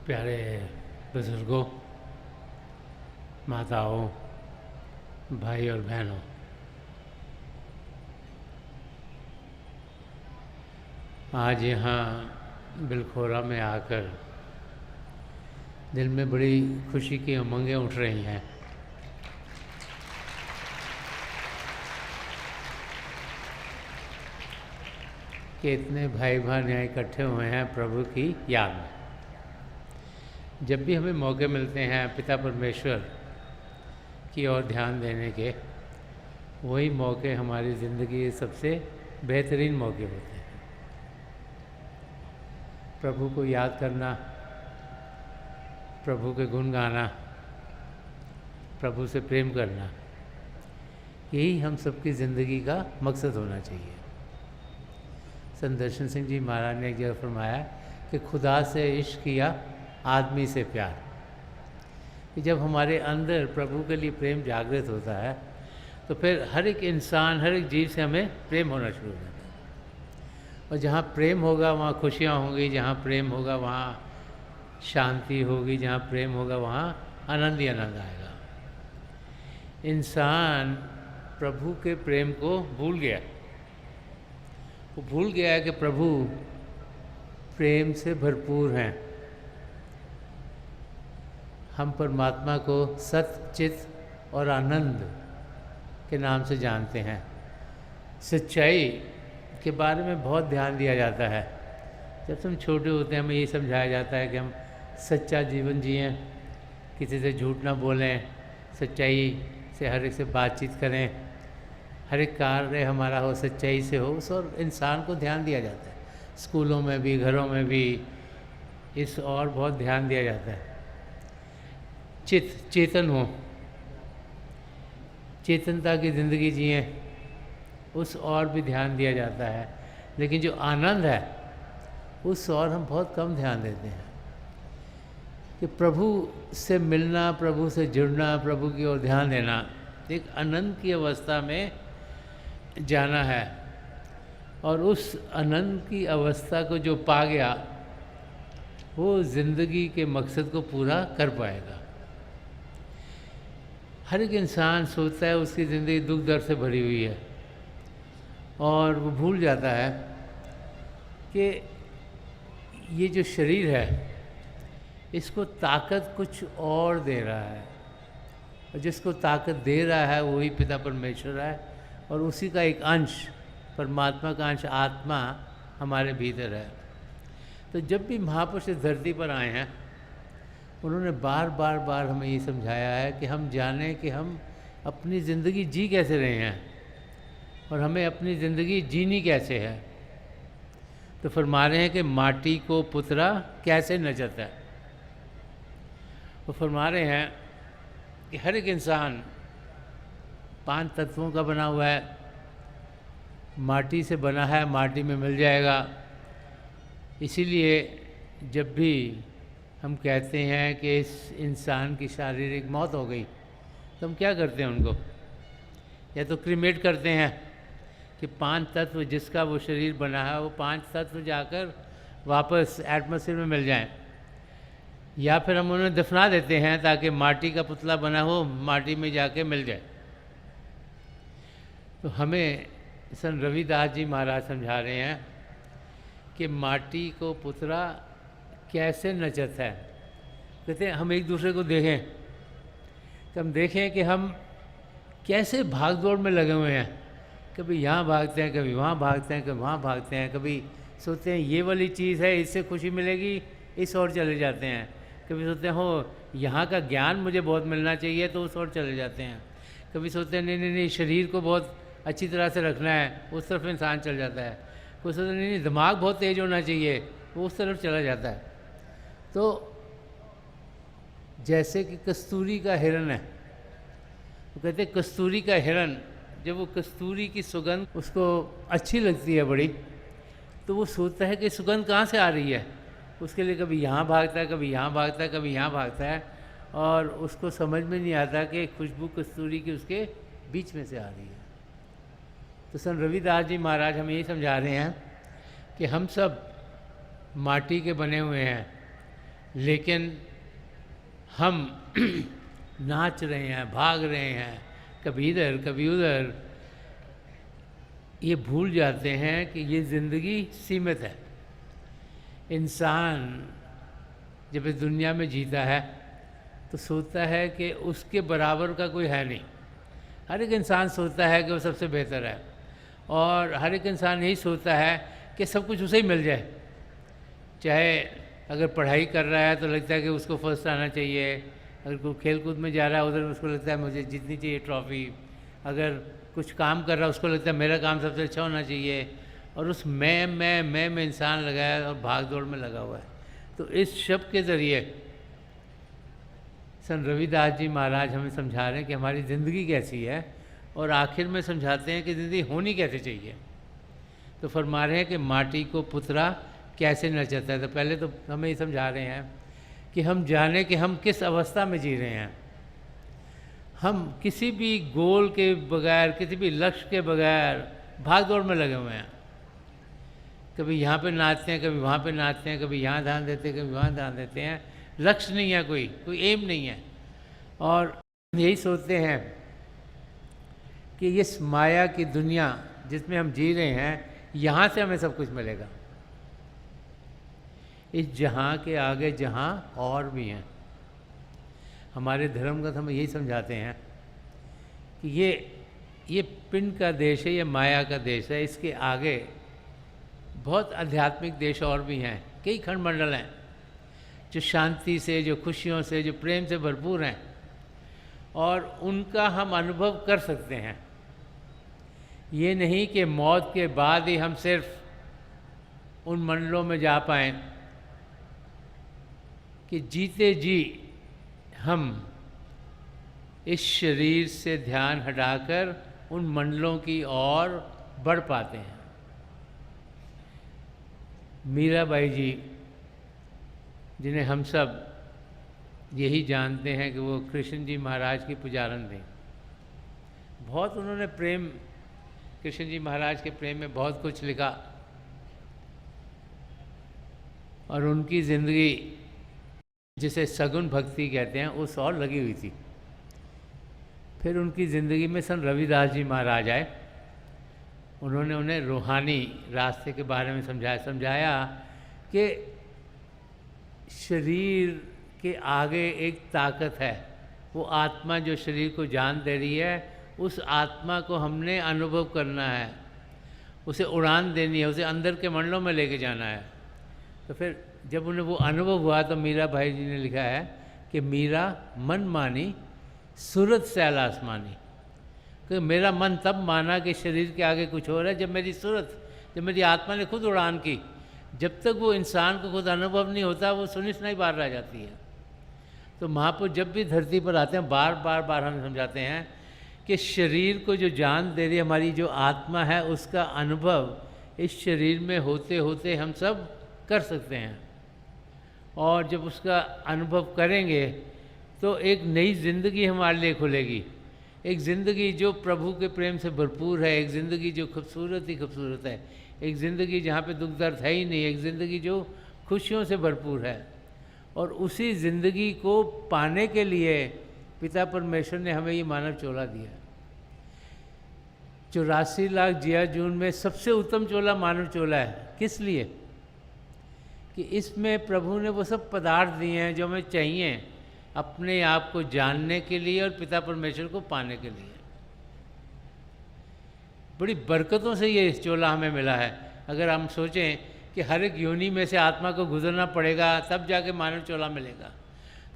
प्यारे बुज़ुर्गों, माताओं, भाई और बहनों, आज यहाँ बिलखोरा में आकर दिल में बड़ी खुशी की उमंगें उठ रही हैं। कि इतने भाई बहन यहाँ इकट्ठे हुए हैं प्रभु की याद में। जब भी हमें मौके मिलते हैं पिता परमेश्वर की ओर ध्यान देने के, वही मौके हमारी ज़िंदगी के सबसे बेहतरीन मौके होते हैं। प्रभु को याद करना, प्रभु के गुण गाना, प्रभु से प्रेम करना, यही हम सबकी ज़िंदगी का मकसद होना चाहिए। संत दर्शन सिंह जी महाराज ने एक जगह फरमाया कि खुदा से इश्क किया, आदमी से प्यार। कि जब हमारे अंदर प्रभु के लिए प्रेम जागृत होता है तो फिर हर एक इंसान, हर एक जीव से हमें प्रेम होना शुरू हो जाता है। और जहाँ प्रेम होगा वहाँ खुशियाँ होंगी, जहाँ प्रेम होगा वहाँ शांति होगी, जहाँ प्रेम होगा वहाँ आनंद ही आनंद आएगा। इंसान प्रभु के प्रेम को भूल गया। वो भूल गया है कि प्रभु प्रेम से भरपूर हैं। हम परमात्मा को सत्य, चित और आनंद के नाम से जानते हैं। सच्चाई के बारे में बहुत ध्यान दिया जाता है। जब हम छोटे होते हैं हमें ये समझाया जाता है कि हम सच्चा जीवन जिएं, किसी से झूठ ना बोलें, सच्चाई से हर एक से बातचीत करें, हर एक कार्य हमारा हो सच्चाई से हो, उस और इंसान को ध्यान दिया जाता है। स्कूलों में भी, घरों में भी इस और बहुत ध्यान दिया जाता है। चेतन हो, चेतनता की ज़िंदगी जिए, उस और भी ध्यान दिया जाता है। लेकिन जो आनंद है उस और हम बहुत कम ध्यान देते हैं। कि प्रभु से मिलना, प्रभु से जुड़ना, प्रभु की ओर ध्यान देना, एक आनंद की अवस्था में जाना है। और उस आनंद की अवस्था को जो पा गया वो ज़िंदगी के मकसद को पूरा कर पाएगा। हर एक इंसान सोचता है उसकी ज़िंदगी दुख दर्द से भरी हुई है और वो भूल जाता है कि ये जो शरीर है इसको ताकत कुछ और दे रहा है, और जिसको ताकत दे रहा है वही पिता परमेश्वर है, और उसी का एक अंश, परमात्मा का अंश आत्मा हमारे भीतर है। तो जब भी महापुरुष इस धरती पर आए हैं उन्होंने बार बार हमें ये समझाया है कि हम जानें कि हम अपनी ज़िंदगी जी कैसे रहे हैं और हमें अपनी ज़िंदगी जीनी कैसे है। तो फरमा रहे हैं कि माटी को पुतरा कैसे नचता है। वो फरमा रहे हैं कि हर एक इंसान 5 तत्वों का बना हुआ है, माटी से बना है, माटी में मिल जाएगा। इसीलिए जब भी हम कहते हैं कि इस इंसान की शारीरिक मौत हो गई तो हम क्या करते हैं, उनको या तो क्रीमेट करते हैं कि 5 तत्व जिसका वो शरीर बना है वो 5 तत्व जाकर वापस एटमॉस्फेयर में मिल जाएं, या फिर हम उन्हें दफना देते हैं ताकि माटी का पुतला बना हो माटी में जाके मिल जाए। तो हमें संत रविदास जी महाराज समझा रहे हैं कि माटी को पुतरा कैसे नचत है। कहते हैं हम एक दूसरे को देखें तो हम देखें कि हम कैसे भाग दौड़ में लगे हुए हैं। कभी यहाँ भागते हैं, कभी वहाँ भागते हैं, कभी वहाँ भागते हैं, कभी सोचते हैं ये वाली चीज़ है इससे खुशी मिलेगी, इस ओर चले जाते हैं। कभी सोचते हैं हो यहाँ का ज्ञान मुझे बहुत मिलना चाहिए तो उस ओर चले जाते हैं। कभी सोचते हैं नहीं शरीर को बहुत अच्छी तरह से रखना है, उस तरफ इंसान चल जाता है। कोई सोचते नहीं दिमाग बहुत तेज़ होना चाहिए, वो उस तरफ चला जाता है। तो जैसे कि कस्तूरी का हिरन है, वो कहते हैं कस्तूरी का हिरन जब वो कस्तूरी की सुगंध उसको अच्छी लगती है बड़ी, तो वो सोचता है कि सुगंध कहाँ से आ रही है। उसके लिए कभी यहाँ भागता है, कभी यहाँ भागता है, कभी यहाँ भागता है, और उसको समझ में नहीं आता कि खुशबू कस्तूरी की उसके बीच में से आ रही है। तो संत रविदास जी महाराज हमें ये समझा रहे हैं कि हम सब माटी के बने हुए हैं, लेकिन हम नाच रहे हैं, भाग रहे हैं, कभी इधर कभी उधर, ये भूल जाते हैं कि ये ज़िंदगी सीमित है। इंसान जब इस दुनिया में जीता है तो सोचता है कि उसके बराबर का कोई है नहीं। हर एक इंसान सोचता है कि वो सबसे बेहतर है, और हर एक इंसान यही सोचता है कि सब कुछ उसे ही मिल जाए। चाहे अगर पढ़ाई कर रहा है तो लगता है कि उसको फर्स्ट आना चाहिए, अगर कोई खेल कूद में जा रहा है उधर उसको लगता है मुझे जीतनी चाहिए ट्रॉफ़ी, अगर कुछ काम कर रहा है उसको लगता है मेरा काम सबसे अच्छा होना चाहिए, और उस मैं में इंसान लगा है और भाग दौड़ में लगा हुआ है। तो इस शब्द के ज़रिए संत रविदास जी महाराज हमें समझा रहे हैं कि हमारी ज़िंदगी कैसी है, और आखिर में समझाते हैं कि ज़िंदगी होनी कैसे चाहिए। तो फरमा रहे हैं कि माटी को पुतरा कैसे नचाता है। तो पहले तो हमें ये समझा रहे हैं कि हम जाने कि हम किस अवस्था में जी रहे हैं। हम किसी भी गोल के बगैर, किसी भी लक्ष्य के बगैर भाग दौड़ में लगे हुए हैं। कभी यहाँ पे नाचते हैं, कभी वहाँ पे नाचते हैं, कभी यहाँ ध्यान देते हैं, कभी वहाँ ध्यान देते हैं। लक्ष्य नहीं है, कोई एम नहीं है, और यही सोचते हैं कि इस माया की दुनिया जिसमें हम जी रहे हैं, यहाँ से हमें सब कुछ मिलेगा। इस जहाँ के आगे जहाँ और भी हैं। हमारे धर्म ग्रंथ हमें यही समझाते हैं कि ये पिंड का देश है, ये माया का देश है, इसके आगे बहुत आध्यात्मिक देश और भी हैं। कई खंड मंडल हैं जो शांति से, जो खुशियों से, जो प्रेम से भरपूर हैं, और उनका हम अनुभव कर सकते हैं। ये नहीं कि मौत के बाद ही हम सिर्फ उन मंडलों में जा पाएँ, कि जीते जी हम इस शरीर से ध्यान हटाकर उन मंडलों की ओर बढ़ पाते हैं। मीराबाई जी, जिन्हें हम सब यही जानते हैं कि वो कृष्ण जी महाराज की पुजारन थी, बहुत उन्होंने प्रेम, कृष्ण जी महाराज के प्रेम में बहुत कुछ लिखा, और उनकी ज़िंदगी जिसे सगुन भक्ति कहते हैं उस और लगी हुई थी। फिर उनकी ज़िंदगी में संत रविदास जी महाराज आए। उन्होंने उन्हें रूहानी रास्ते के बारे में समझाया कि शरीर के आगे एक ताकत है, वो आत्मा जो शरीर को जान दे रही है, उस आत्मा को हमने अनुभव करना है, उसे उड़ान देनी है, उसे अंदर के मंडलों में लेके जाना है। तो फिर जब उन्हें वो अनुभव हुआ तो मीरा भाई जी ने लिखा है कि मीरा मन मानी सूरत सैल आसमानी, कि मेरा मन तब माना कि शरीर के आगे कुछ और है जब मेरी सूरत, जब मेरी आत्मा ने खुद उड़ान की। जब तक वो इंसान को खुद अनुभव नहीं होता, वो सुनिश्चित नहीं बाहर रह जाती है। तो महापुरुष जब भी धरती पर आते हैं, बार बार हमें समझाते हैं कि शरीर को जो जान दे रही है हमारी जो आत्मा है, उसका अनुभव इस शरीर में होते होते हम सब कर सकते हैं। और जब उसका अनुभव करेंगे तो एक नई ज़िंदगी हमारे लिए खुलेगी, एक ज़िंदगी जो प्रभु के प्रेम से भरपूर है, एक ज़िंदगी जो खूबसूरत ही खूबसूरत है, एक ज़िंदगी जहाँ पे दुख दर्द है ही नहीं, एक ज़िंदगी जो खुशियों से भरपूर है। और उसी ज़िंदगी को पाने के लिए पिता परमेश्वर ने हमें ये मानव चोला दिया। 84 लाख जिया जून में सबसे उत्तम चोला मानव चोला है। किस लिए? कि इसमें प्रभु ने वो सब पदार्थ दिए हैं जो हमें चाहिए अपने आप को जानने के लिए और पिता परमेश्वर को पाने के लिए। बड़ी बरकतों से ये चोला हमें मिला है। अगर हम सोचें कि हर एक योनि में से आत्मा को गुजरना पड़ेगा तब जाके मानव चोला मिलेगा,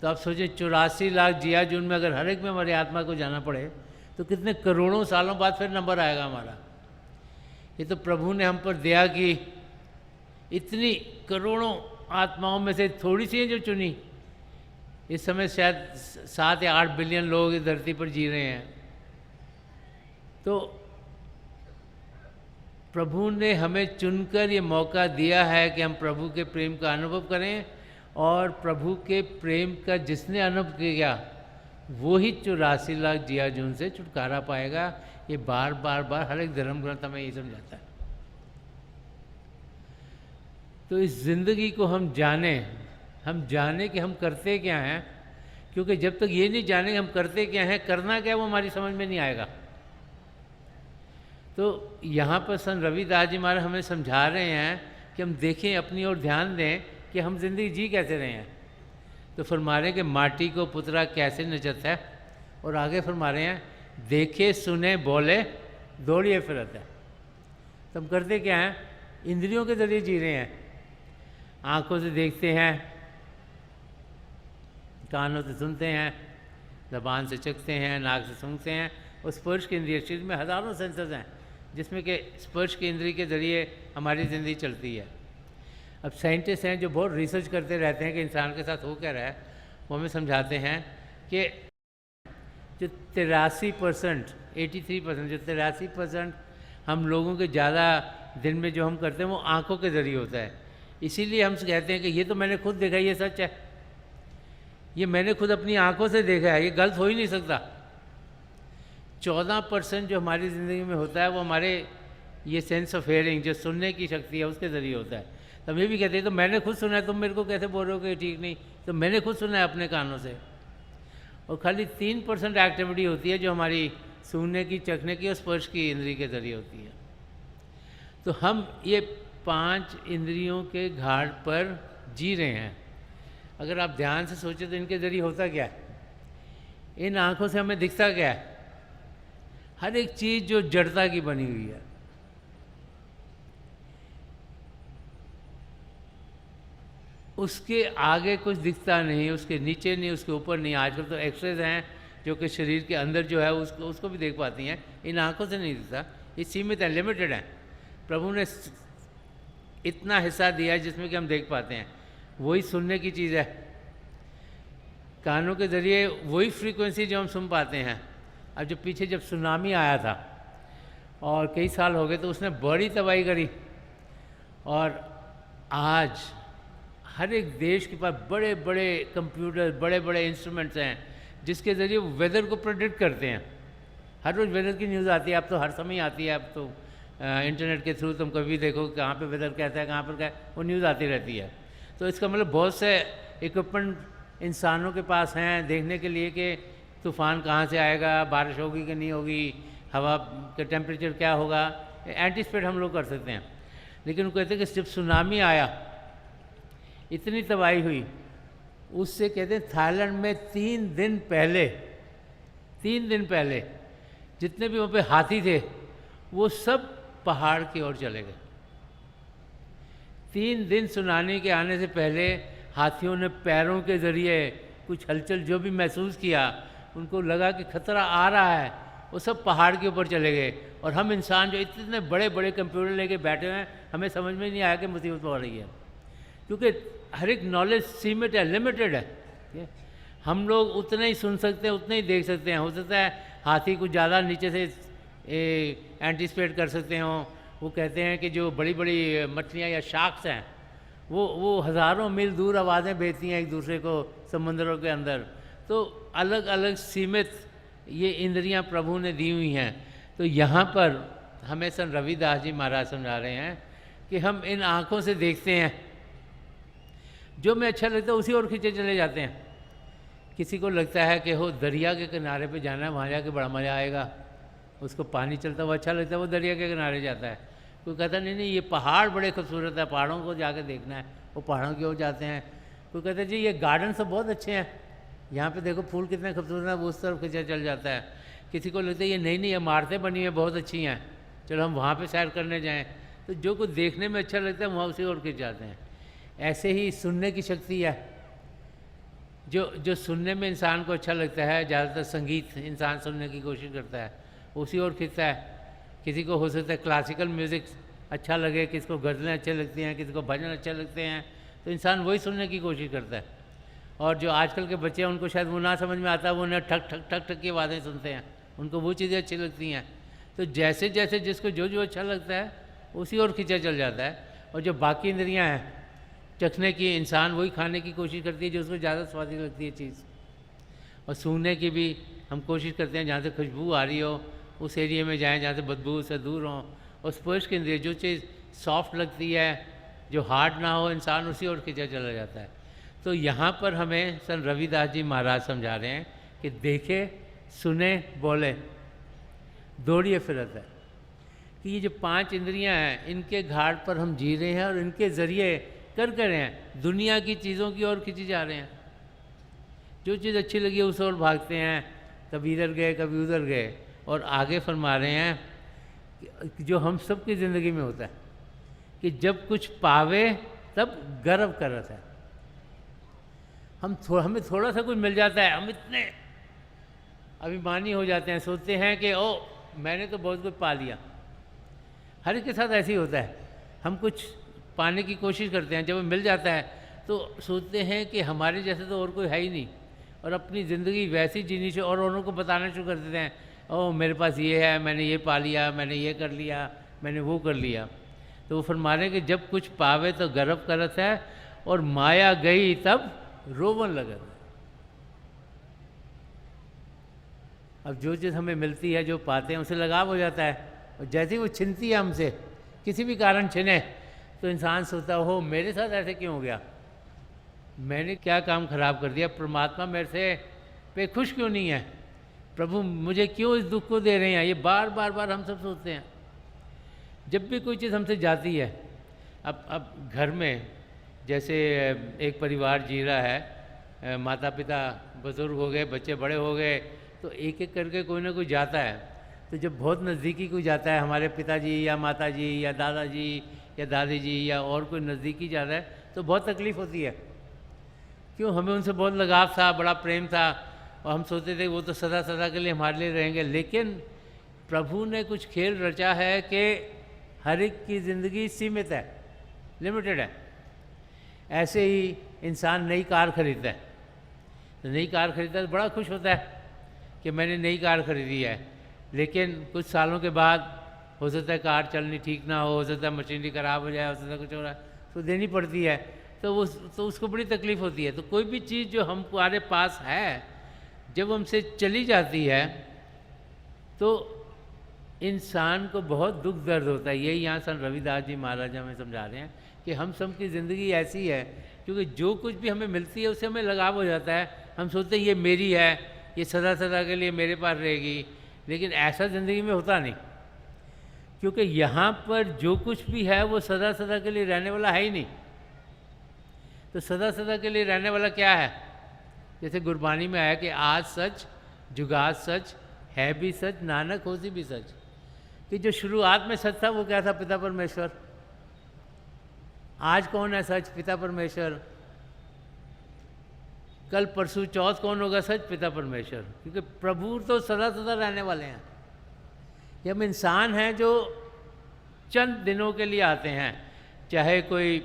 तो आप सोचें 84 लाख जिया जून में अगर हर एक में हमारी आत्मा को जाना पड़े तो कितने करोड़ों सालों बाद फिर नंबर आएगा हमारा। ये तो प्रभु ने हम पर दया की, इतनी करोड़ों आत्माओं में से थोड़ी सी है जो चुनी। इस समय शायद 7 या 8 बिलियन लोग इस धरती पर जी रहे हैं। तो प्रभु ने हमें चुनकर ये मौका दिया है कि हम प्रभु के प्रेम का अनुभव करें, और प्रभु के प्रेम का जिसने अनुभव किया वो ही 84 लाख जिया जून से छुटकारा पाएगा। ये बार बार हर एक धर्म ग्रंथ हमें ये समझाता है। तो इस ज़िंदगी को हम जानें, हम जाने कि हम करते क्या हैं, क्योंकि जब तक ये नहीं जाने हम करते क्या हैं, करना क्या, वो हमारी समझ में नहीं आएगा। तो यहाँ पर संत रविदास जी महाराज हमें समझा रहे हैं कि हम देखें, अपनी ओर ध्यान दें कि हम जिंदगी जी कैसे रहे हैं। तो फरमा रहे हैं कि माटी को पुतरा कैसे नचत है, और आगे फरमा रहे हैं देखे सुने बोले दौड़िए फिरत है। तो हम करते क्या हैं, इंद्रियों के जरिए जी रहे हैं। आँखों से देखते हैं, कानों से सुनते हैं, ज़बान से चखते हैं, नाक से सूंघते हैं, और स्पर्श के इंद्रिय, शरीर में हज़ारों सेंसर्स हैं जिसमें कि स्पर्श के इंद्रिय के ज़रिए हमारी ज़िंदगी चलती है। अब साइंटिस्ट हैं जो बहुत रिसर्च करते रहते हैं कि इंसान के साथ हो क्या रहा है, वो हमें समझाते हैं कि जो 83%, 83%, जो 83% हम लोगों के ज़्यादा दिन में जो हम करते हैं वो आँखों के ज़रिए होता है। इसीलिए हम कहते हैं कि ये तो मैंने खुद देखा, ये सच है, ये मैंने खुद अपनी आँखों से देखा है, ये गलत हो ही नहीं सकता। 14% जो हमारी ज़िंदगी में होता है वो हमारे ये सेंस ऑफ हेयरिंग, जो सुनने की शक्ति है, उसके ज़रिए होता है। तो हम ये भी कहते हैं तो मैंने खुद सुना है, तुम मेरे को कैसे बोल रहे हो कि ठीक नहीं, तो मैंने खुद सुना है अपने कानों से। और खाली 3% एक्टिविटी होती है जो हमारी सूंघने की, चखने की और स्पर्श की इंद्रिय के ज़रिए होती है। तो हम ये 5 इंद्रियों के घाट पर जी रहे हैं। अगर आप ध्यान से सोचें तो इनके ज़रिए होता क्या है, इन आँखों से हमें दिखता क्या है, हर एक चीज़ जो जड़ता की बनी हुई है, उसके आगे कुछ दिखता नहीं, उसके नीचे नहीं, उसके ऊपर नहीं। आजकल तो एक्सरेज हैं जो कि शरीर के अंदर जो है उसको भी देख पाती हैं, इन आँखों से नहीं दिखता, ये सीमित है, लिमिटेड है। प्रभु ने इतना हिस्सा दिया है जिसमें कि हम देख पाते हैं। वही सुनने की चीज़ है, कानों के ज़रिए वही फ्रीक्वेंसी जो हम सुन पाते हैं। अब जो पीछे जब सुनामी आया था और कई साल हो गए, तो उसने बड़ी तबाही करी, और आज हर एक देश के पास बड़े बड़े कंप्यूटर, बड़े बड़े इंस्ट्रूमेंट्स हैं जिसके ज़रिए वो वेदर को प्रेडिक्ट करते हैं। हर रोज़ वेदर की न्यूज़ आती है, अब तो हर समय आती है, अब तो इंटरनेट के थ्रू तुम कभी देखो कहाँ पे वेदर कैसा है, कहाँ पर क्या है, वो न्यूज़ आती रहती है। तो इसका मतलब बहुत से इक्विपमेंट इंसानों के पास हैं देखने के लिए कि तूफ़ान कहाँ से आएगा, बारिश होगी कि नहीं होगी, हवा का टेम्परेचर क्या होगा, एंटीसिपेट हम लोग कर सकते हैं। लेकिन वो कहते हैं कि जब सुनामी आया, इतनी तबाही हुई, उससे कहते हैं थाईलैंड में 3 दिन पहले जितने भी वहाँ पे हाथी थे वो सब पहाड़ की ओर चले गए। 3 दिन सुनामी के आने से पहले हाथियों ने पैरों के ज़रिए कुछ हलचल जो भी महसूस किया, उनको लगा कि खतरा आ रहा है, वो सब पहाड़ के ऊपर चले गए। और हम इंसान जो इतने बड़े बड़े कंप्यूटर लेके बैठे हैं, हमें समझ में नहीं आया कि मुसीबत हो रही है, क्योंकि हर एक नॉलेज सीमित है, लिमिटेड है। हम लोग उतने ही सुन सकते हैं, उतने ही देख सकते हैं। हो सकता है हाथी कुछ ज़्यादा नीचे से एंटीसिपेट कर सकते हों। वो कहते हैं कि जो बड़ी बड़ी मछलियाँ या शार्क्स हैं वो हज़ारों मील दूर आवाज़ें भेजती हैं एक दूसरे को समुद्रों के अंदर। तो अलग अलग सीमित ये इंद्रियां प्रभु ने दी हुई हैं। तो यहाँ पर हमें संत रविदास जी महाराज समझा रहे हैं कि हम इन आँखों से देखते हैं, जो में अच्छा लगता है उसी ओर खींचे चले जाते हैं। किसी को लगता है कि हो दरिया के किनारे पे जाना है, वहाँ जाके बड़ा मज़ा आएगा, उसको पानी चलता हुआ अच्छा लगता है, वो दरिया के किनारे जाता है। कोई कहता नहीं नहीं ये पहाड़ बड़े खूबसूरत है, पहाड़ों को जाके देखना है, वो पहाड़ों की ओर जाते हैं। कोई कहता है जी ये गार्डन सब बहुत अच्छे हैं, यहाँ पे देखो फूल कितने खूबसूरत हैं, वो उस तरफ खींचा चल जाता है। किसी को लगता है ये नई नई इमारतें बनी हैं बहुत अच्छी हैं, चलो हम वहाँ पे सैर करने जाएं। तो जो कुछ देखने में अच्छा लगता है वहाँ उसी ओर खींच जाते हैं। ऐसे ही सुनने की शक्ति है, जो सुनने में इंसान को अच्छा लगता है, ज़्यादातर संगीत इंसान सुनने की कोशिश करता है, उसी ओर खींचता है। किसी को हो सकता है क्लासिकल म्यूज़िक अच्छा लगे, किसी को गज़लें अच्छे लगती हैं, किसी को भजन अच्छे लगते हैं, तो इंसान वही सुनने की कोशिश करता है। और जो आजकल के बच्चे हैं उनको शायद वो ना समझ में आता है, वो उन्हें ठक ठक ठक ठक की आवाज़ें सुनते हैं, उनको वो चीज़ें अच्छी लगती हैं। तो जैसे जैसे जिसको जो जो अच्छा लगता है उसी ओर खींचा चल जाता है। और जो बाकी इंद्रियाँ हैं चखने की, इंसान वही खाने की कोशिश करती है जो उसको ज़्यादा स्वादिष्ट लगती है चीज़। और सूंघने की भी हम कोशिश करते हैं जहाँ से खुशबू आ रही हो उस एरिया में जाएं, जहाँ से बदबू से दूर हों। और स्पर्श के इंद्रिय, जो चीज़ सॉफ्ट लगती है, जो हार्ड ना हो, इंसान उसी ओर खींचा चला जाता है। तो यहाँ पर हमें संत रविदास जी महाराज समझा रहे हैं कि देखे, सुने, बोले, दौड़िए फिरत है, कि ये जो 5 इंद्रियां हैं इनके घाट पर हम जी रहे हैं और इनके ज़रिए कर रहे हैं, दुनिया की चीज़ों की ओर खिंची जा रहे हैं। जो चीज़ अच्छी लगी उस ओर भागते हैं, कभी इधर गए कभी उधर गए। और आगे फरमा रहे हैं कि जो हम सब की ज़िंदगी में होता है कि जब कुछ पावे तब गर्व करत है। हमें थोड़ा सा कुछ मिल जाता है, हम इतने अभिमानी हो जाते हैं, सोचते हैं कि ओ मैंने तो बहुत कुछ पा लिया। हर एक के साथ ऐसे ही होता है, हम कुछ पाने की कोशिश करते हैं, जब मिल जाता है तो सोचते हैं कि हमारे जैसे तो और कोई है ही नहीं, और अपनी ज़िंदगी वैसी जीनी चाहिए और औरों को बताना शुरू कर देते हैं, ओ मेरे पास ये है, मैंने ये पा लिया, मैंने ये कर लिया, मैंने वो कर लिया। तो वो फरमा रहे कि जब कुछ पावे तो गर्व करत है और माया गई तब रोवन लगत है। अब जो चीज़ हमें मिलती है, जो पाते हैं, उसे लगाव हो जाता है, और जैसे ही वो छिनती है हमसे, किसी भी कारण छिने, तो इंसान सोचता हो मेरे साथ ऐसे क्यों हो गया, मैंने क्या काम खराब कर दिया, परमात्मा मेरे से पे खुश क्यों नहीं है, प्रभु मुझे क्यों इस दुख को दे रहे हैं। ये बार बार हम सब सोचते हैं जब भी कोई चीज़ हमसे जाती है। अब घर में जैसे एक परिवार जी रहा है, माता पिता बुजुर्ग हो गए, बच्चे बड़े हो गए, तो एक एक करके कोई ना कोई जाता है। तो जब बहुत नज़दीकी कोई जाता है, हमारे पिताजी या माताजी या दादाजी या दादी जी या और कोई नज़दीकी जाता है, तो बहुत तकलीफ़ होती है। क्यों, हमें उनसे बहुत लगाव था, बड़ा प्रेम था, और हम सोचते थे वो तो सदा सदा के लिए हमारे लिए रहेंगे। लेकिन प्रभु ने कुछ खेल रचा है कि हर एक की ज़िंदगी सीमित है, लिमिटेड है। ऐसे ही इंसान नई कार खरीदता है, तो नई कार खरीदता है तो बड़ा खुश होता है कि मैंने नई कार खरीदी है, लेकिन कुछ सालों के बाद हो सकता है कार चलनी ठीक ना हो सकता है मशीनरी ख़राब हो जाए, हो सकता है कुछ हो रहा है, तो देनी पड़ती है, तो उसको बड़ी तकलीफ़ होती है। तो कोई भी चीज़ जो हमारे पास है, जब हमसे चली जाती है तो इंसान को बहुत दुख दर्द होता है। यही यहाँ संत रविदास जी महाराज हमें समझा रहे हैं कि हम सब की ज़िंदगी ऐसी है, क्योंकि जो कुछ भी हमें मिलती है उससे हमें लगाव हो जाता है। हम सोचते हैं ये मेरी है, ये सदा सदा के लिए मेरे पास रहेगी, लेकिन ऐसा ज़िंदगी में होता नहीं, क्योंकि यहाँ पर जो कुछ भी है वो सदा सदा के लिए रहने वाला है ही नहीं। तो सदा सदा के लिए रहने वाला क्या है, जैसे गुरबानी में आया कि आज सच जुगाद सच है भी सच नानक होसी भी सच, कि जो शुरुआत में सच था वो क्या था, पिता परमेश्वर। आज कौन है सच, पिता परमेश्वर। कल परसों चौथ कौन होगा सच, पिता परमेश्वर, क्योंकि प्रभु तो सदा सदा रहने वाले हैं। ये हम इंसान हैं जो चंद दिनों के लिए आते हैं, चाहे कोई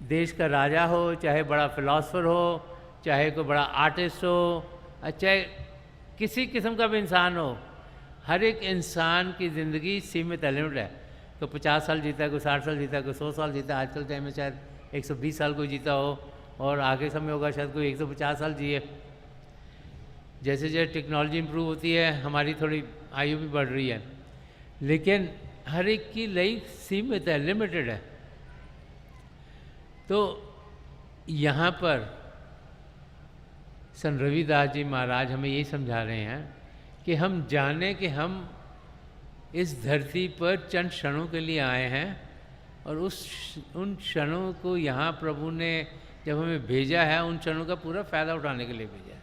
देश का राजा हो, चाहे बड़ा फिलॉसफर हो, चाहे कोई बड़ा आर्टिस्ट हो, चाहे किसी किस्म का भी इंसान हो, हर एक इंसान की ज़िंदगी सीमित लिमिट है। कोई 50 साल जीता है, कोई 60 साल जीता है, कोई 100 साल जीता है, आजकल टाइम में शायद 120 साल कोई जीता हो, और आगे समय होगा शायद कोई 150 साल जिए। जैसे जैसे टेक्नोलॉजी इम्प्रूव होती है, हमारी थोड़ी आयु भी बढ़ रही है, लेकिन हर एक की लाइफ सीमित है, लिमिटेड है। तो यहाँ पर संत रविदास जी महाराज हमें ये समझा रहे हैं कि हम जाने कि हम इस धरती पर चंद क्षणों के लिए आए हैं, और उन क्षणों को यहाँ प्रभु ने जब हमें भेजा है, उन क्षणों का पूरा फ़ायदा उठाने के लिए भेजा है।